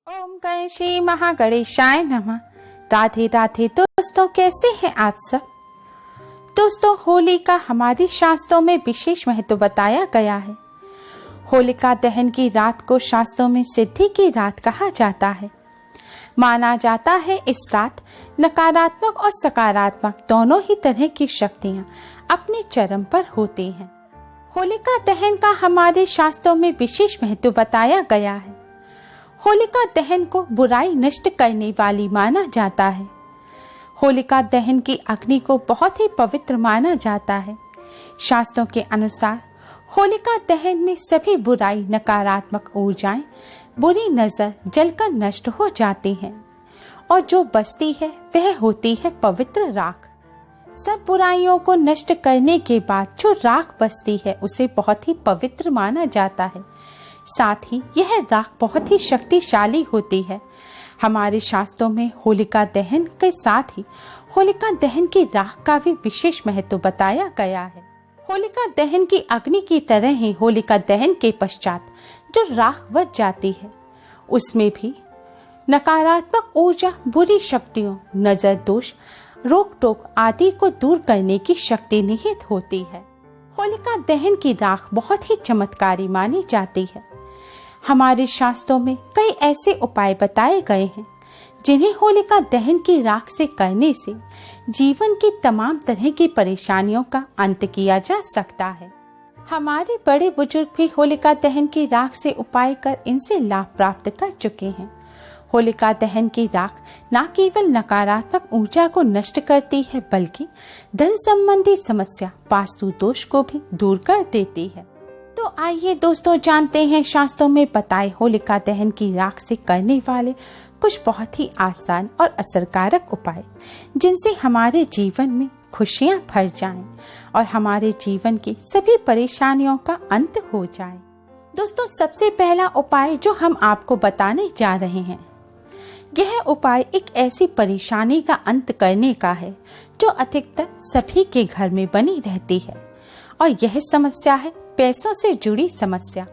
ओम गणेशी महागणेशाय नमः। राधे राधे दोस्तों, कैसे हैं आप सब। दोस्तों, होली का हमारे शास्त्रों में विशेष महत्व बताया गया है। होलिका दहन की रात को शास्त्रों में सिद्धि की रात कहा जाता है। माना जाता है इस रात नकारात्मक और सकारात्मक दोनों ही तरह की शक्तियां अपने चरम पर होती हैं। होलिका दहन का हमारे शास्त्रों में विशेष महत्व बताया गया है। होलिका दहन को बुराई नष्ट करने वाली माना जाता है। होलिका दहन की अग्नि को बहुत ही पवित्र माना जाता है। शास्त्रों के अनुसार होलिका दहन में सभी बुराई, नकारात्मक ऊर्जाएं, बुरी नजर जलकर नष्ट हो जाती हैं और जो बचती है वह होती है पवित्र राख। सब बुराइयों को नष्ट करने के बाद जो राख बचती है उसे बहुत ही पवित्र माना जाता है। साथ ही यह राख बहुत ही शक्तिशाली होती है। हमारे शास्त्रों में होलिका दहन के साथ ही होलिका दहन की राख का भी विशेष महत्व बताया गया है। होलिका दहन की अग्नि की तरह ही होलिका दहन के पश्चात जो राख बच जाती है उसमें भी नकारात्मक ऊर्जा, बुरी शक्तियों, नजर दोष, रोक टोक आदि को दूर करने की शक्ति निहित होती है। होलिका दहन की राख बहुत ही चमत्कारी मानी जाती है। हमारे शास्त्रों में कई ऐसे उपाय बताए गए हैं जिन्हें होलिका दहन की राख से करने से जीवन की तमाम तरह की परेशानियों का अंत किया जा सकता है। हमारे बड़े बुजुर्ग भी होलिका दहन की राख से उपाय कर इनसे लाभ प्राप्त कर चुके हैं। होलिका दहन की राख न केवल नकारात्मक ऊर्जा को नष्ट करती है बल्कि धन संबंधी समस्या, वास्तु दोष को भी दूर कर देती है। तो आइए दोस्तों, जानते हैं शास्त्रों में बताए होलिका दहन की राख से करने वाले कुछ बहुत ही आसान और असरकारक उपाय जिनसे हमारे जीवन में खुशियां भर जाएं और हमारे जीवन की सभी परेशानियों का अंत हो जाए। दोस्तों, सबसे पहला उपाय जो हम आपको बताने जा रहे हैं, यह उपाय एक ऐसी परेशानी का अंत करने का है जो अधिकतर सभी के घर में बनी रहती है और यह समस्या है पैसों से जुड़ी समस्या।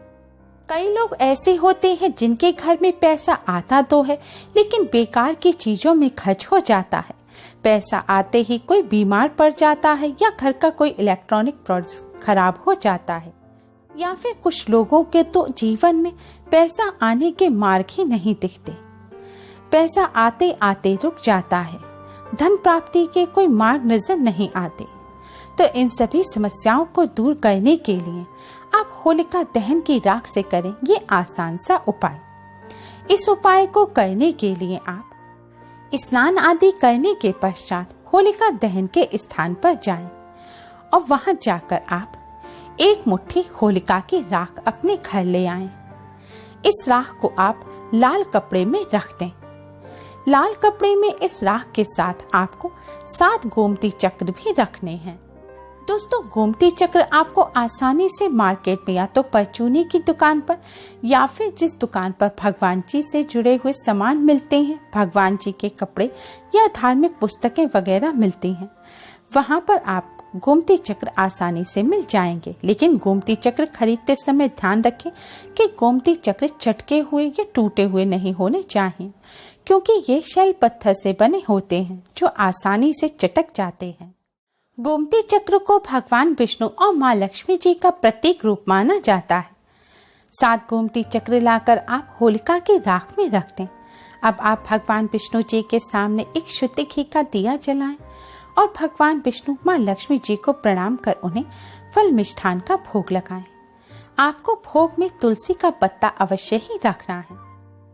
कई लोग ऐसे होते हैं जिनके घर में पैसा आता तो है लेकिन बेकार की चीजों में खर्च हो जाता है। पैसा आते ही कोई बीमार पड़ जाता है या घर का कोई इलेक्ट्रॉनिक प्रोडक्ट खराब हो जाता है, या फिर कुछ लोगों के तो जीवन में पैसा आने के मार्ग ही नहीं दिखते। पैसा आते आते रुक जाता है, धन प्राप्ति के कोई मार्ग नजर नहीं आते। तो इन सभी समस्याओं को दूर करने के लिए आप होलिका दहन की राख से करें ये आसान सा उपाय। इस उपाय को करने के लिए आप स्नान आदि करने के पश्चात होलिका दहन के स्थान पर जाएं और वहां जाकर आप एक मुट्ठी होलिका की राख अपने घर ले आएं। इस राख को आप लाल कपड़े में रख दें। लाल कपड़े में इस राख के साथ आपको 7 गोमती चक्र भी रखने हैं। दोस्तों, गोमती चक्र आपको आसानी से मार्केट में या तो परचूनी की दुकान पर या फिर जिस दुकान पर भगवान जी से जुड़े हुए सामान मिलते हैं, भगवान जी के कपड़े या धार्मिक पुस्तकें वगैरह मिलती हैं, वहां पर आपको गोमती चक्र आसानी से मिल जाएंगे। लेकिन गोमती चक्र खरीदते समय ध्यान रखें कि गोमती चक्र चटके हुए या टूटे हुए नहीं होने चाहिए, क्योंकि ये शैल पत्थर से बने होते हैं जो आसानी से चटक जाते हैं। गोमती चक्र को भगवान विष्णु और माँ लक्ष्मी जी का प्रतीक रूप माना जाता है। 7 गोमती चक्र लाकर आप होलिका की राख में रख दें। अब आप भगवान विष्णु जी के सामने एक शुद्ध घी का दिया जलाएं और भगवान विष्णु, माँ लक्ष्मी जी को प्रणाम कर उन्हें फल मिष्ठान का भोग लगाएं। आपको भोग में तुलसी का पत्ता अवश्य ही रखना है।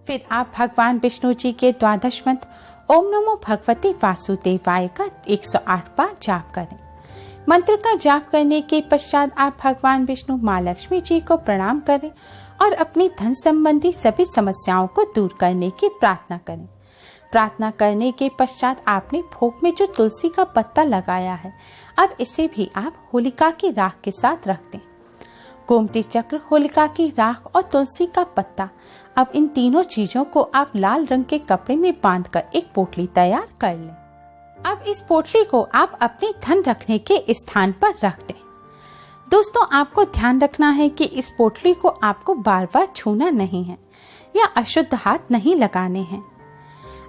फिर आप भगवान विष्णु जी के 12 मंत्र ओम नमो भगवते वासुदेवाय का 108 बार जाप करें। मंत्र का जाप करने के पश्चात आप भगवान विष्णु, माँ लक्ष्मी जी को प्रणाम करें और अपनी धन संबंधी सभी समस्याओं को दूर करने की प्रार्थना करें। प्रार्थना करने के पश्चात आपने भोग में जो तुलसी का पत्ता लगाया है, अब इसे भी आप होलिका की राख के साथ रख दें। गोमती चक्र, होलिका की राख और तुलसी का पत्ता, अब इन तीनों चीजों को आप लाल रंग के कपड़े में बांधकर एक पोटली तैयार कर लें। अब इस पोटली को आप अपने धन रखने के स्थान पर रख दें। दोस्तों, आपको ध्यान रखना है कि इस पोटली को आपको बार बार छूना नहीं है। या अशुद्ध हाथ नहीं लगाने हैं।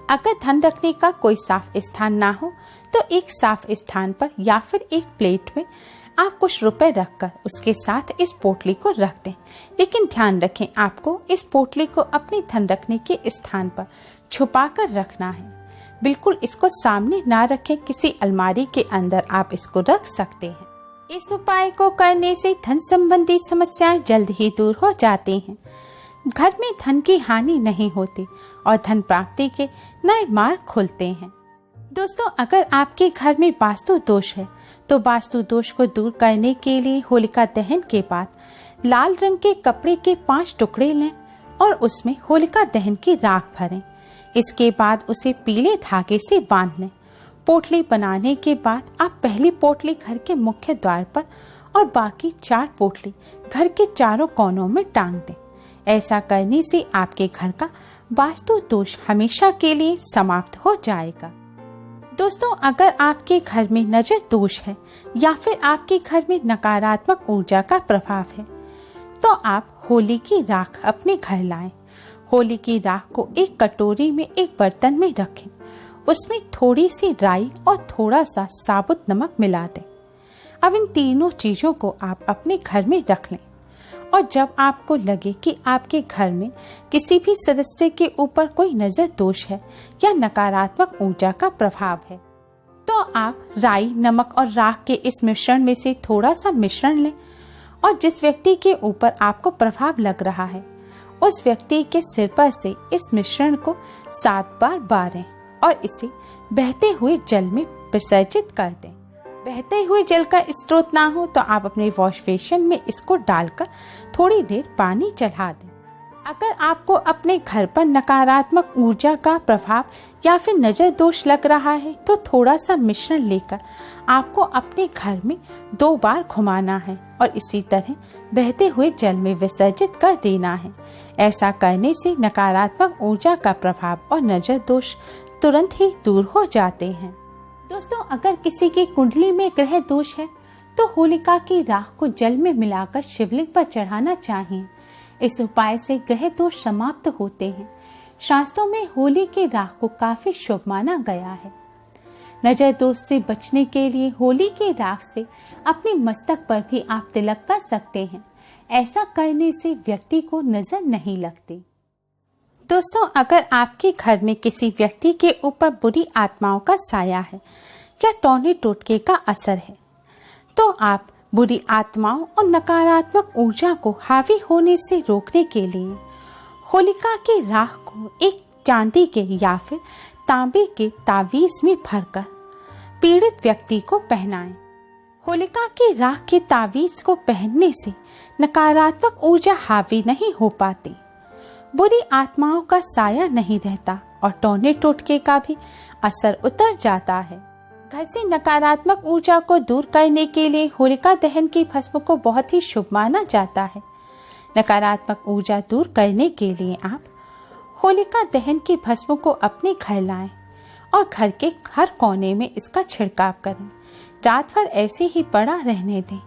अगर धन रखने का कोई साफ स्थान ना हो तो एक साफ स्थान पर या फिर एक प्लेट में आप कुछ रुपए रखकर उसके साथ इस पोटली को रख दें। लेकिन ध्यान रखें, आपको इस पोटली को अपने धन रखने के स्थान पर छुपा कर रखना है। बिल्कुल इसको सामने ना रखें, किसी अलमारी के अंदर आप इसको रख सकते हैं। इस उपाय को करने से धन संबंधी समस्याएं जल्द ही दूर हो जाती हैं। घर में धन की हानि नहीं होती और धन प्राप्ति के नए मार्ग खुलते हैं। दोस्तों, अगर आपके घर में वास्तु दोष है तो वास्तु दोष को दूर करने के लिए होलिका दहन के बाद लाल रंग के कपड़े के 5 टुकड़े लें और उसमें होलिका दहन की राख भरें। इसके बाद उसे पीले धागे से बांध लें। पोटली बनाने के बाद आप पहली पोटली घर के मुख्य द्वार पर और बाकी 4 पोटली घर के चारों कोनों में टांग दें। ऐसा करने से आपके घर का वास्तु दोष हमेशा के लिए समाप्त हो जाएगा। दोस्तों, अगर आपके घर में नजर दोष है या फिर आपके घर में नकारात्मक ऊर्जा का प्रभाव है तो आप होली की राख अपने घर लाएं। होली की राख को एक कटोरी में एक बर्तन में रखें। उसमें थोड़ी सी राई और थोड़ा सा साबुत नमक मिला दें। अब इन तीनों चीजों को आप अपने घर में रख लें और जब आपको लगे कि आपके घर में किसी भी सदस्य के ऊपर कोई नजर दोष है या नकारात्मक ऊर्जा का प्रभाव है तो आप राई, नमक और राख के इस मिश्रण में से थोड़ा सा मिश्रण लें और जिस व्यक्ति के ऊपर आपको प्रभाव लग रहा है उस व्यक्ति के सिर पर से इस मिश्रण को 7 बार बारें और इसे बहते हुए जल में विसर्जित कर दें। बहते हुए जल का स्रोत ना हो तो आप अपने वॉश बेसिन में इसको डालकर थोड़ी देर पानी चढ़ा दें। अगर आपको अपने घर पर नकारात्मक ऊर्जा का प्रभाव या फिर नजर दोष लग रहा है तो थोड़ा सा मिश्रण लेकर आपको अपने घर में 2 बार घुमाना है और इसी तरह बहते हुए जल में विसर्जित कर देना है। ऐसा करने से नकारात्मक ऊर्जा का प्रभाव और नजर दोष तुरंत ही दूर हो जाते हैं। दोस्तों, अगर किसी की कुंडली में ग्रह दोष है तो होलिका की राख को जल में मिलाकर शिवलिंग पर चढ़ाना चाहिए। इस उपाय से ग्रह दोष समाप्त होते हैं। शास्त्रों में होली की राख को काफी शुभ माना गया है। नजर दोष से बचने के लिए होली की राख से अपने मस्तक पर भी आप तिलक कर सकते हैं। ऐसा करने से व्यक्ति को नजर नहीं लगती। दोस्तों, अगर आपके घर में किसी व्यक्ति के ऊपर बुरी आत्माओं का साया है या टोने टोटके का असर है तो आप बुरी आत्माओं और नकारात्मक ऊर्जा को हावी होने से रोकने के लिए होलिका की राख को एक चांदी के या फिर तांबे के तावीज में भरकर पीड़ित व्यक्ति को पहनाएं। होलिका की राख के तावीज को पहनने से नकारात्मक ऊर्जा हावी नहीं हो पाती, बुरी आत्माओं का साया नहीं रहता और टोने टोटके का भी असर उतर जाता है। घर से नकारात्मक ऊर्जा को दूर करने के लिए होलिका दहन की भस्म को बहुत ही शुभ माना जाता है। नकारात्मक ऊर्जा दूर करने के लिए आप होलिका दहन की भस्म को अपने घर लाएं और घर के हर कोने में इसका छिड़काव करें। रात भर ऐसे ही पड़ा रहने दें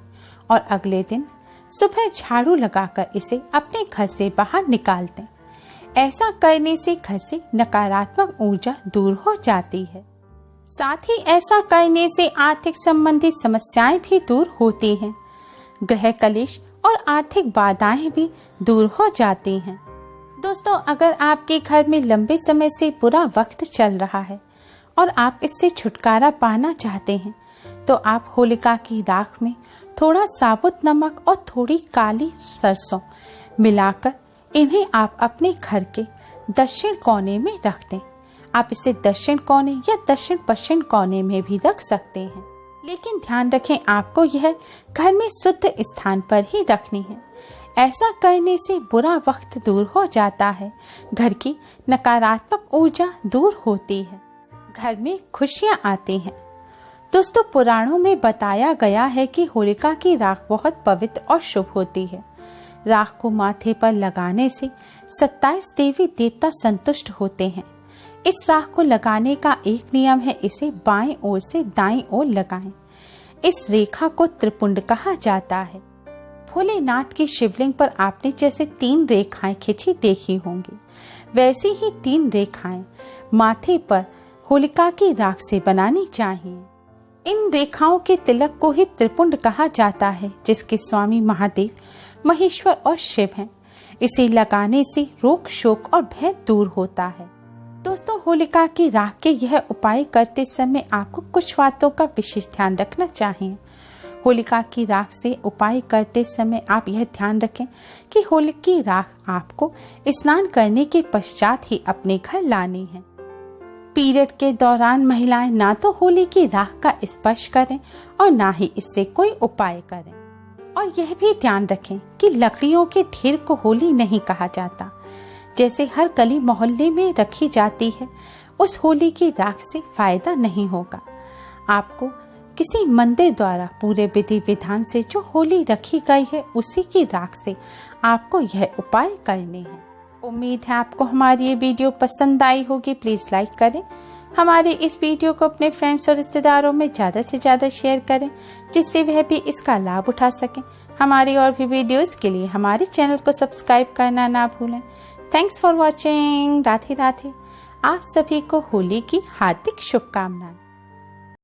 और अगले दिन सुबह झाड़ू लगाकर इसे अपने घर से बाहर निकाल दें। ऐसा करने से घर से नकारात्मक ऊर्जा दूर हो जाती है। साथ ही ऐसा करने से आर्थिक संबंधी समस्याएं भी दूर होती हैं। ग्रह कलेश और आर्थिक बाधाएं भी दूर हो जाती हैं। दोस्तों, अगर आपके घर में लंबे समय से बुरा वक्त चल रहा है और आप इससे छुटकारा पाना चाहते हैं तो आप होलिका की राख में थोड़ा साबुत नमक और थोड़ी काली सरसों मिलाकर इन्हें आप अपने घर के दक्षिण कोने में रख दें। आप इसे दक्षिण कोने या दक्षिण पश्चिम कोने में भी रख सकते हैं, लेकिन ध्यान रखें आपको यह घर में शुद्ध स्थान पर ही रखनी है। ऐसा करने से बुरा वक्त दूर हो जाता है, घर की नकारात्मक ऊर्जा दूर होती है, घर में खुशियां आती हैं। दोस्तों, पुराणों में बताया गया है कि होलिका की राख बहुत पवित्र और शुभ होती है। राख को माथे पर लगाने से 27 देवी देवता संतुष्ट होते हैं। इस राख को लगाने का एक नियम है, इसे बाएं ओर से दाईं ओर लगाएं। इस रेखा को त्रिपुंड कहा जाता है। भोलेनाथ की शिवलिंग पर आपने जैसे 3 रेखाएं खिंची देखी होंगी। वैसी ही 3 रेखाएं माथे पर होलिका की राख से बनानी चाहिए। इन रेखाओं के तिलक को ही त्रिपुंड कहा जाता है, जिसके स्वामी महादेव, महेश्वर और शिव हैं। इसे लगाने से रोग, शोक और भय दूर होता है। दोस्तों, होलिका की राख के यह उपाय करते समय आपको कुछ बातों का विशेष ध्यान रखना चाहिए। होलिका की राख से उपाय करते समय आप यह ध्यान रखें कि होलिका की राख आपको स्नान करने के पश्चात ही अपने घर लानी है। पीरियड के दौरान महिलाएं ना तो होली की राख का स्पर्श करें और ना ही इससे कोई उपाय करें। और यह भी ध्यान रखें कि लकड़ियों के ढेर को होली नहीं कहा जाता। जैसे हर गली मोहल्ले में रखी जाती है, उस होली की राख से फायदा नहीं होगा। आपको किसी मंदिर द्वारा पूरे विधि विधान से जो होली रखी गई है, उसी की राख से आपको यह उपाय करने हैं। उम्मीद है आपको हमारी ये वीडियो पसंद आई होगी। प्लीज लाइक करें, हमारे इस वीडियो को अपने फ्रेंड्स और रिश्तेदारों में ज़्यादा से ज़्यादा शेयर करें, जिससे वह भी इसका लाभ उठा सकें। हमारी और भी वीडियोस के लिए हमारे चैनल को सब्सक्राइब करना ना भूलें। Thanks for watching. Radhe Radhe. आप सभी को होली की हार्दिक शुभकामनाएं।